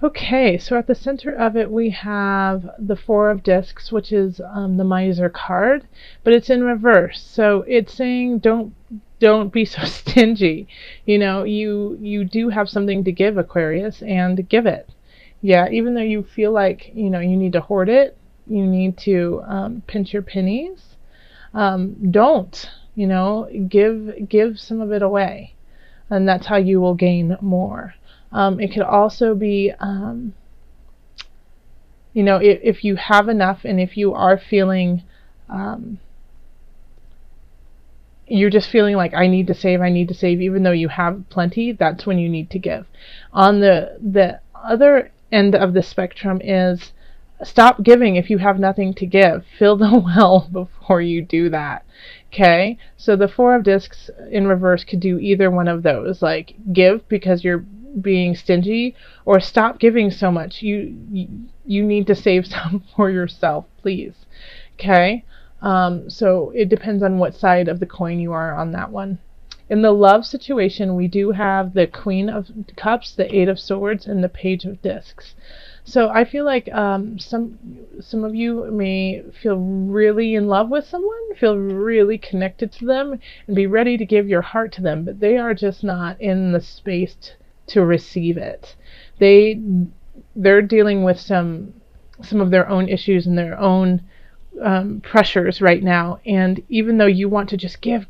Okay, so at the center of it we have the Four of Discs, which is the Miser card, but it's in reverse. So it's saying don't be so stingy. You do have something to give, Aquarius, and give it. Yeah, even though you feel like you need to hoard it, you need to pinch your pennies. Don't give some of it away, and that's how you will gain more. It could also be, if you have enough and if you are feeling, you're just feeling like I need to save, even though you have plenty, that's when you need to give. On the other end of the spectrum is stop giving if you have nothing to give. Fill the well before you do that. Okay? So the Four of Discs in reverse could do either one of those. Like give because you're being stingy, or stop giving so much. You need to save some for yourself, please. Okay? So it depends on what side of the coin you are on that one. In the love situation, we do have the Queen of Cups, the Eight of Swords, and the Page of Discs. So I feel like some of you may feel really in love with someone, feel really connected to them, and be ready to give your heart to them, but they are just not in the space to receive it. They're dealing with some of their own issues and their own pressures right now, and even though you want to just give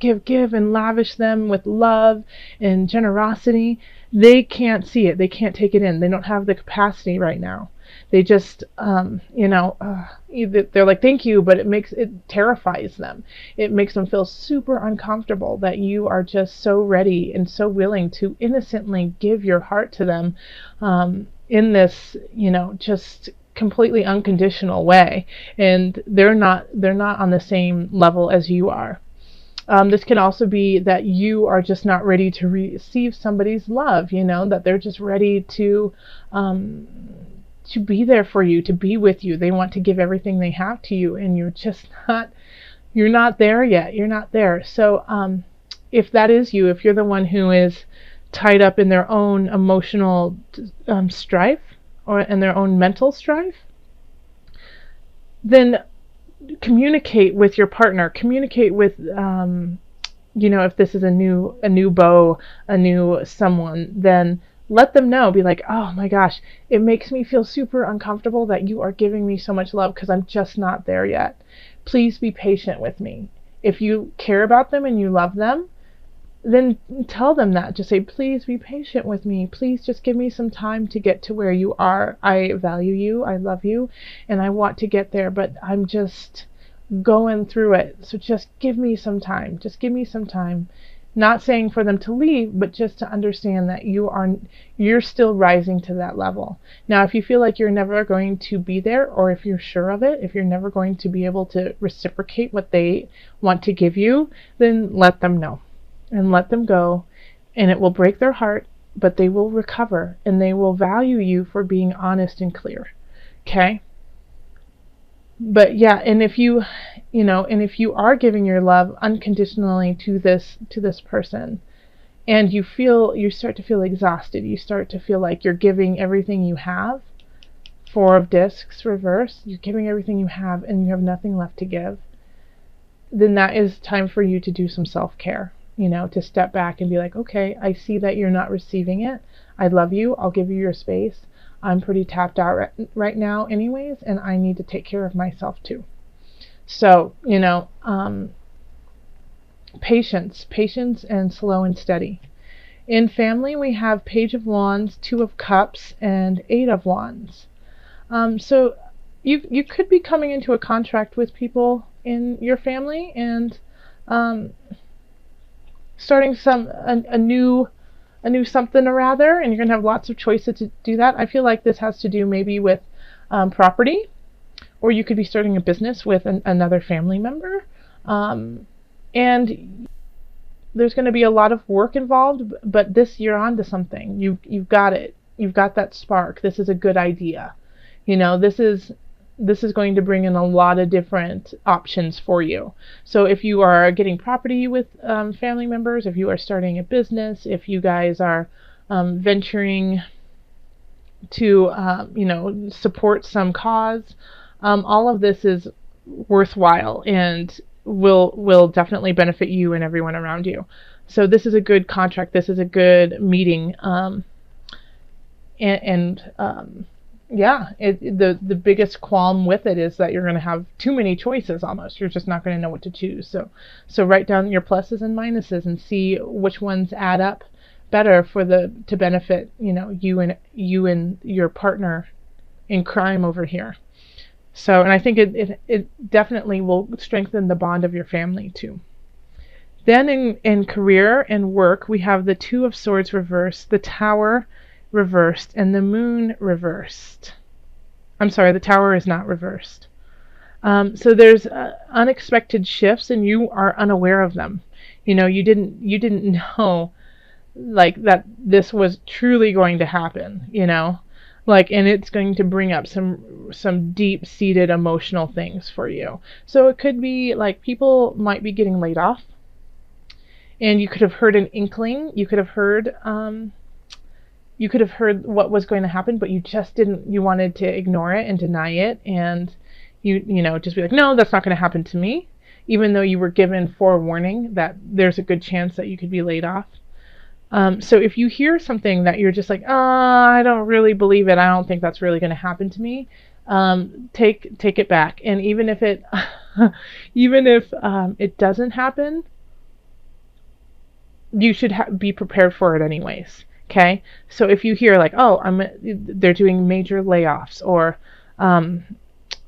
and lavish them with love and generosity, they can't see it, they can't take it in, they don't have the capacity right now. They just they're like thank you, but it terrifies them. It makes them feel super uncomfortable that you are just so ready and so willing to innocently give your heart to them in this just completely unconditional way, and they're not on the same level as you are. This can also be that you are just not ready to receive somebody's love, that they're just ready to be there for you, to be with you. They want to give everything they have to you, and you're not there yet. You're not there. So if that is you, if you're the one who is tied up in their own emotional strife, or in their own mental strife, then communicate with your partner. Communicate with, if this is a new beau, a new someone, then let them know. Be like, oh my gosh, it makes me feel super uncomfortable that you are giving me so much love because I'm just not there yet. Please be patient with me. If you care about them and you love them, then tell them that. Just say, please be patient with me. Please just give me some time to get to where you are. I value you, I love you, and I want to get there, but I'm just going through it. So just give me some time. Just give me some time. Not saying for them to leave, but just to understand that you're still rising to that level. Now, if you feel like you're never going to be there, or if you're sure of it, if you're never going to be able to reciprocate what they want to give you, then let them know. And let them go, and it will break their heart, but they will recover, and they will value you for being honest and clear. Okay? But yeah, and if you are giving your love unconditionally to this person, and you start to feel exhausted, you start to feel like you're giving everything you have, Four of Discs reverse, you're giving everything you have and you have nothing left to give, then that is time for you to do some self-care. To step back and be like, okay, I see that you're not receiving it. I love you. I'll give you your space. I'm pretty tapped out right now anyways, and I need to take care of myself too. So, patience and slow and steady. In family, we have Page of Wands, Two of Cups, and Eight of Wands. So you could be coming into a contract with people in your family, and starting a new something or rather, and you're going to have lots of choices to do that. I feel like this has to do maybe with property, or you could be starting a business with another family member, and there's going to be a lot of work involved, but you're onto something. You've got it. You've got that spark. This is a good idea. This is going to bring in a lot of different options for you. So if you are getting property with family members, if you are starting a business, if you guys are venturing to support some cause. All of this is worthwhile and will definitely benefit you and everyone around you. So this is a good contract. This is a good meeting. Yeah, the biggest qualm with it is that you're going to have too many choices almost. You're just not going to know what to choose. So write down your pluses and minuses and see which ones add up better to benefit, you and your partner in crime over here. So, and I think it definitely will strengthen the bond of your family too. Then in career and work, we have the Two of Swords reversed, the Tower reversed, and the Moon reversed. I'm sorry, the Tower is not reversed. So there's unexpected shifts, and you are unaware of them. You didn't know like that this was truly going to happen. And it's going to bring up some deep-seated emotional things for you. So it could be like people might be getting laid off, and you could have heard an inkling. You could have heard what was going to happen, but you just didn't. You wanted to ignore it and deny it, and just be like, no, that's not going to happen to me, even though you were given forewarning that there's a good chance that you could be laid off. So if you hear something that you're just like, I don't really believe it, I don't think that's really going to happen to me, take it back. And even if it it doesn't happen, you should be prepared for it anyways. Okay, so if you hear like, they're doing major layoffs, or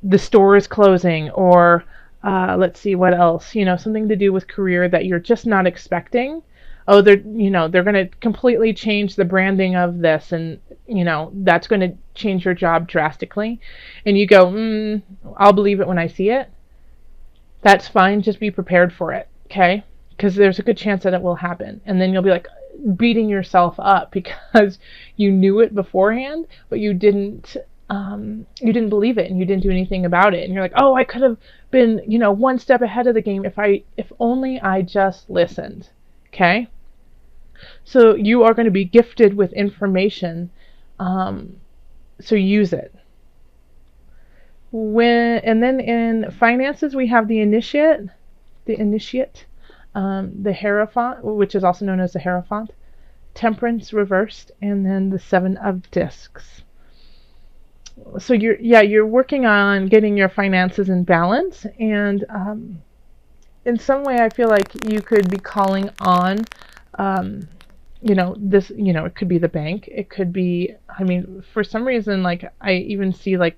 the store is closing, or let's see what else, something to do with career that you're just not expecting. Oh, they're going to completely change the branding of this, and that's going to change your job drastically, and you go, I'll believe it when I see it. That's fine. Just be prepared for it, okay? Because there's a good chance that it will happen, and then you'll be like beating yourself up because you knew it beforehand, but you didn't believe it, and you didn't do anything about it, and you're like, oh, I could have been one step ahead of the game if only I just listened. Okay. So you are going to be gifted with information, so use it. And then in finances, we have the initiate, the Hierophant, which is also known as the Hierophant, Temperance reversed, and then the Seven of Discs. So you're working on getting your finances in balance, and in some way, I feel like you could be calling on, this, it could be the bank. It could be, for some reason, like I even see like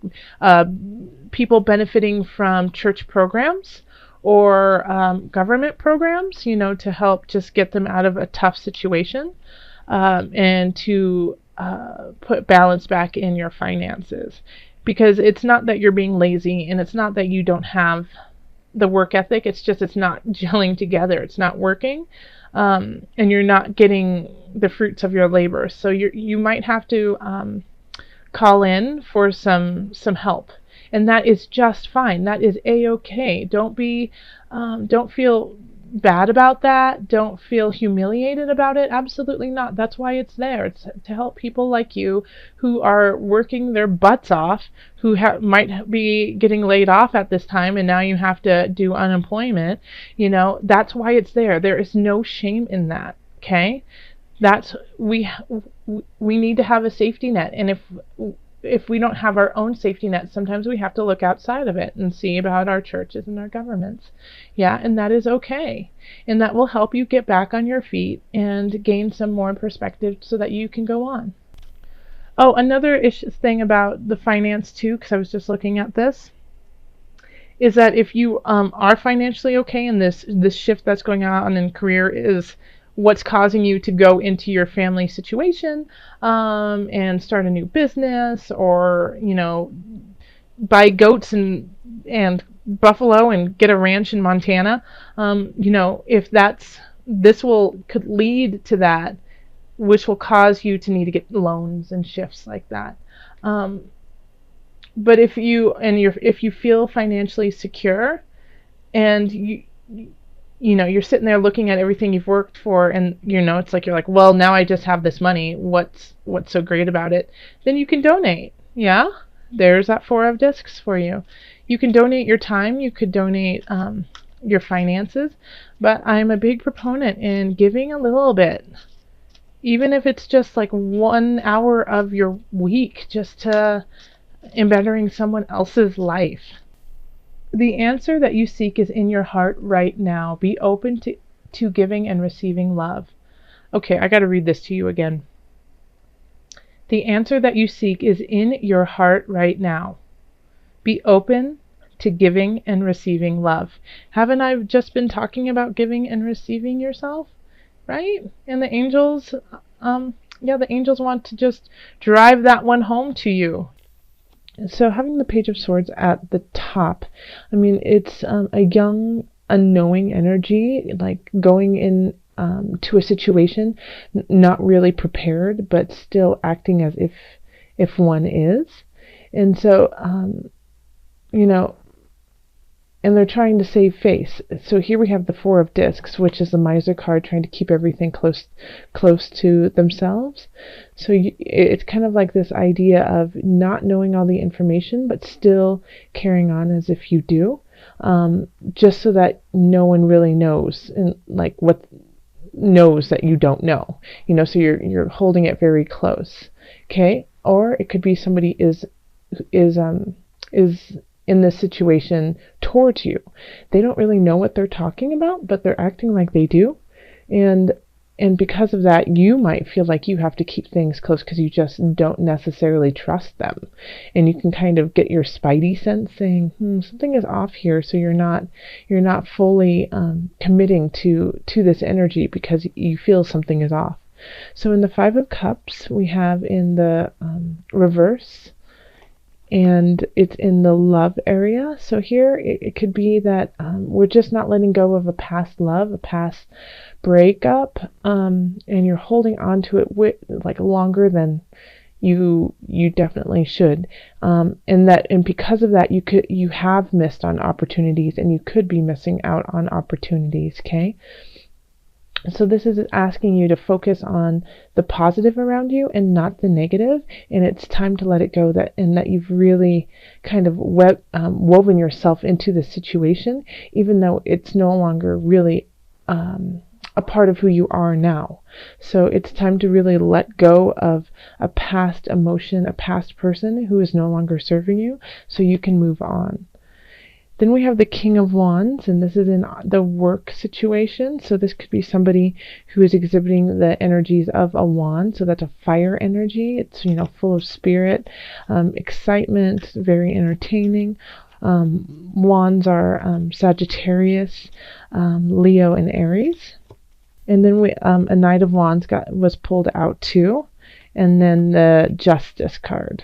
people benefiting from church programs or government programs, to help just get them out of a tough situation, and to put balance back in your finances. Because it's not that you're being lazy, and it's not that you don't have the work ethic. It's just it's not gelling together. It's not working, and you're not getting the fruits of your labor. So you might have to call in for some help, and that is just fine. That is a-okay. Don't feel bad about that. Don't feel humiliated about it. Absolutely not. That's why it's there. It's to help people like you who are working their butts off, who might be getting laid off at this time, and now you have to do unemployment. That's why it's there. There is no shame in that. Okay? We need to have a safety net, and if we don't have our own safety net, sometimes we have to look outside of it and see about our churches and our governments. Yeah, and that is okay. And that will help you get back on your feet and gain some more perspective so that you can go on. Oh, another thing about the finance too, because I was just looking at this, is that if you are financially okay, and this shift that's going on in career is what's causing you to go into your family situation, and start a new business, or buy goats and buffalo and get a ranch in Montana, if this could lead to that, which will cause you to need to get loans and shifts like that. But if you feel financially secure, and you're sitting there looking at everything you've worked for, and it's like you're like, well, now I just have this money. What's so great about it? Then you can donate. Yeah, there's that 4 of discs for you. You can donate your time. You could donate your finances, but I'm a big proponent in giving a little bit, even if it's just like 1 hour of your week, just to in bettering someone else's life. The answer that you seek is in your heart right now. Be open to giving and receiving love. Okay, I got to read this to you again. The answer that you seek is in your heart right now. Be open to giving and receiving love. Haven't I just been talking about giving and receiving yourself? Right? And the angels, the angels want to just drive that one home to you. So having the Page of Swords at the top, I mean, it's a young, unknowing energy, like going in to a situation, not really prepared, but still acting as if one is. And so, and they're trying to save face. So here we have the 4 of discs, which is the Miser card, trying to keep everything close to themselves. So it's kind of like this idea of not knowing all the information, but still carrying on as if you do, just so that no one really knows, and like what knows that you don't know. So you're holding it very close. Okay, or it could be somebody is in this situation towards you. They don't really know what they're talking about, but they're acting like they do. And because of that, you might feel like you have to keep things close because you just don't necessarily trust them. And you can kind of get your spidey sense saying, something is off here. So you're not fully committing to this energy because you feel something is off. So in the 5 of Cups, we have in the reverse, and it's in the love area. So here it could be that we're just not letting go of a past love, a past breakup, and you're holding on to it like longer than you definitely should, and because of that you have missed on opportunities, and you could be missing out on opportunities. Okay. So this is asking you to focus on the positive around you and not the negative, and it's time to let it go, that you've really kind of woven yourself into the situation, even though it's no longer really a part of who you are now. So it's time to really let go of a past emotion, a past person who is no longer serving you, so you can move on. Then we have the King of Wands, and this is in the work situation. So this could be somebody who is exhibiting the energies of a wand. So that's a fire energy. It's, full of spirit, excitement, very entertaining. Wands are Sagittarius, Leo, and Aries. And then a Knight of Wands was pulled out too. And then the Justice card.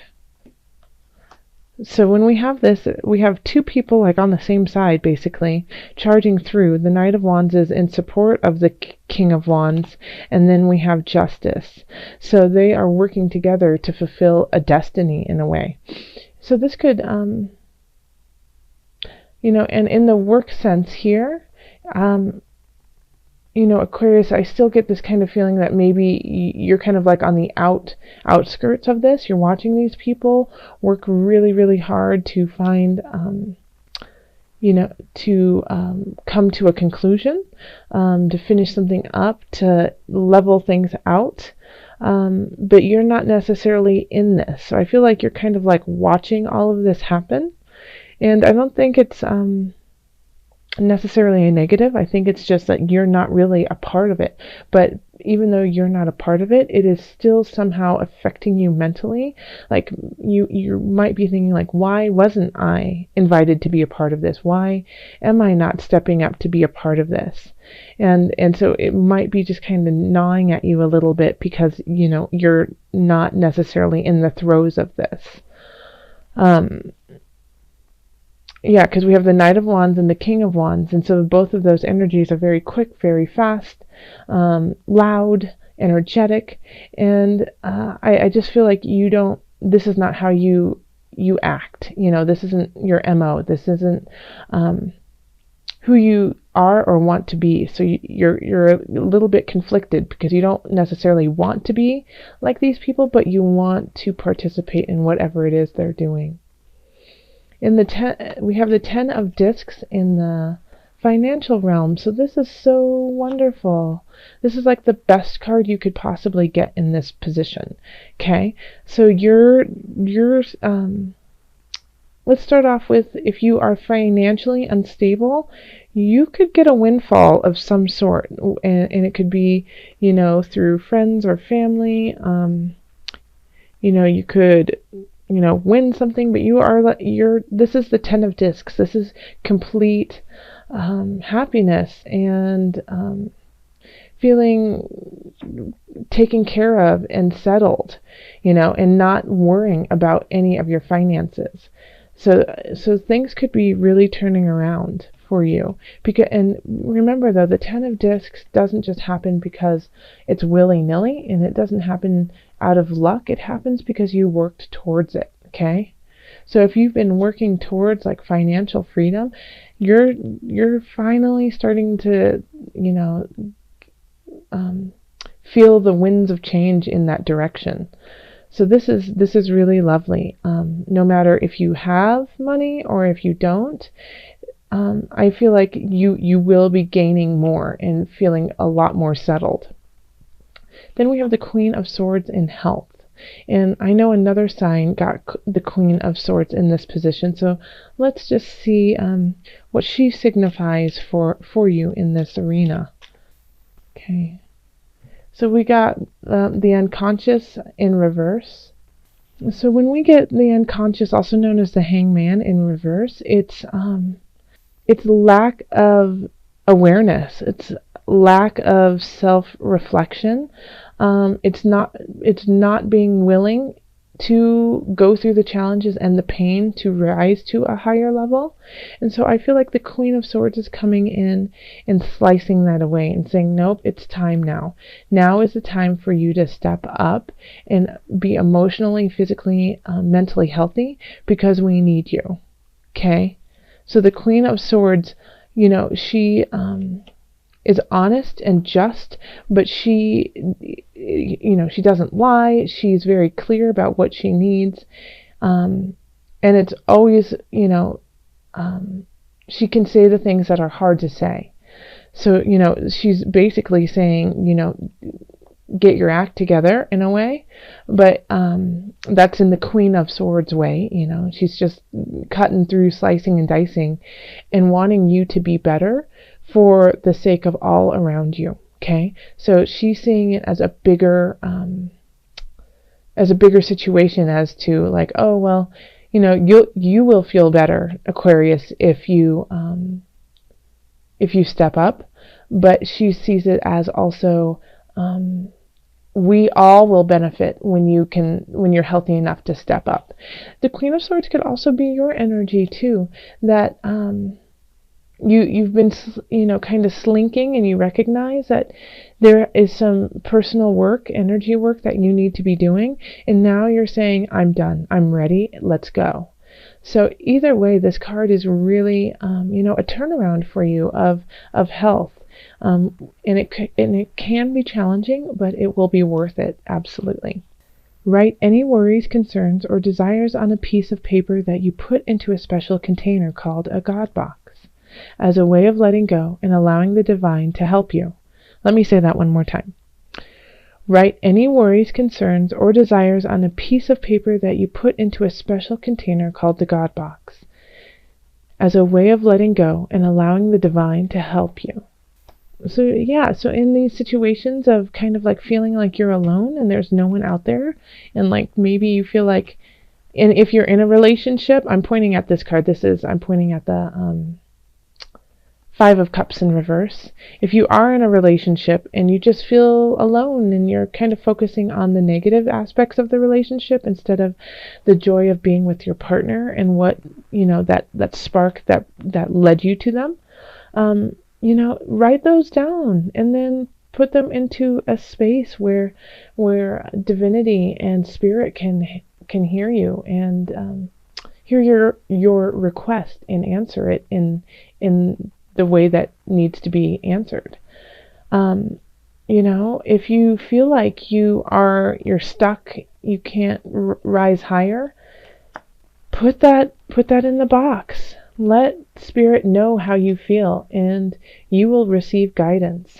So when we have this, we have 2 people like on the same side, basically, charging through. The Knight of Wands is in support of the King of Wands, and then we have Justice. So they are working together to fulfill a destiny in a way. So this could, and in the work sense here, Aquarius, I still get this kind of feeling that maybe you're kind of like on the outskirts of this. You're watching these people work really, really hard to find, to come to a conclusion, to finish something up, to level things out. But you're not necessarily in this. So I feel like you're kind of like watching all of this happen. And I don't think it's necessarily a negative. I think it's just that you're not really a part of it. But even though you're not a part of it, it is still somehow affecting you mentally. Like you might be thinking like, why wasn't I invited to be a part of this? Why am I not stepping up to be a part of this? And so it might be just kind of gnawing at you a little bit because you're not necessarily in the throes of this. Yeah, because we have the Knight of Wands and the King of Wands, and so both of those energies are very quick, very fast, loud, energetic, and I just feel like this is not how you act. This isn't your MO. This isn't who you are or want to be. So you're a little bit conflicted because you don't necessarily want to be like these people, but you want to participate in whatever it is they're doing. In the we have the 10 of discs in the financial realm. So this is so wonderful. This is like the best card you could possibly get in this position. Okay, so let's start off with, if you are financially unstable, you could get a windfall of some sort, and it could be, through friends or family. You could, win something, but this is the 10 of discs. This is complete happiness and feeling taken care of and settled, and not worrying about any of your finances. So things could be really turning around for you. And remember though, the 10 of discs doesn't just happen because it's willy-nilly, and it doesn't happen out of luck. It happens because you worked towards it. Okay? So if you've been working towards like financial freedom, you're finally starting to, feel the winds of change in that direction. So this is really lovely. No matter if you have money or if you don't, I feel like you will be gaining more and feeling a lot more settled. Then we have the Queen of Swords in health. And I know another sign got the Queen of Swords in this position. So let's just see what she signifies for you in this arena. Okay. So we got the unconscious in reverse. So when we get the unconscious, also known as the Hangman, in reverse, it's lack of awareness. It's lack of self-reflection. It's not being willing to go through the challenges and the pain to rise to a higher level. And so I feel like the Queen of Swords is coming in and slicing that away and saying, nope, it's time now. Now is the time for you to step up and be emotionally, physically, mentally healthy, because we need you. Okay? So the Queen of Swords, she is honest and just, but she doesn't lie. She's very clear about what she needs. And it's always, she can say the things that are hard to say. So, she's basically saying, get your act together in a way, but that's in the Queen of Swords way. She's just cutting through, slicing and dicing, and wanting you to be better for the sake of all around you. Okay, so she's seeing it as a bigger situation, as to like, oh well, you will feel better, Aquarius, if you step up, but she sees it as also, we all will benefit when you're healthy enough to step up. The Queen of Swords could also be your energy too, that you've been kind of slinking, and you recognize that there is some personal work, energy work that you need to be doing, and now you're saying, I'm done, I'm ready, let's go. So either way, this card is really a turnaround for you of health. And it can be challenging, but it will be worth it, absolutely. Write any worries, concerns, or desires on a piece of paper that you put into a special container called a God box, as a way of letting go and allowing the divine to help you. Let me say that one more time. Write any worries, concerns, or desires on a piece of paper that you put into a special container called the God box, as a way of letting go and allowing the divine to help you. So yeah, so in these situations of kind of like feeling like you're alone and there's no one out there, and like maybe you feel like, and if you're in a relationship, I'm pointing at this card. I'm pointing at the Five of Cups in reverse. If you are in a relationship and you just feel alone and you're kind of focusing on the negative aspects of the relationship instead of the joy of being with your partner and what, that spark that led you to them, write those down and then put them into a space where divinity and spirit can hear you and hear your request and answer it in the way that needs to be answered. If you feel like you're stuck, you can't rise higher, put that in the box. Let Spirit know how you feel, and you will receive guidance.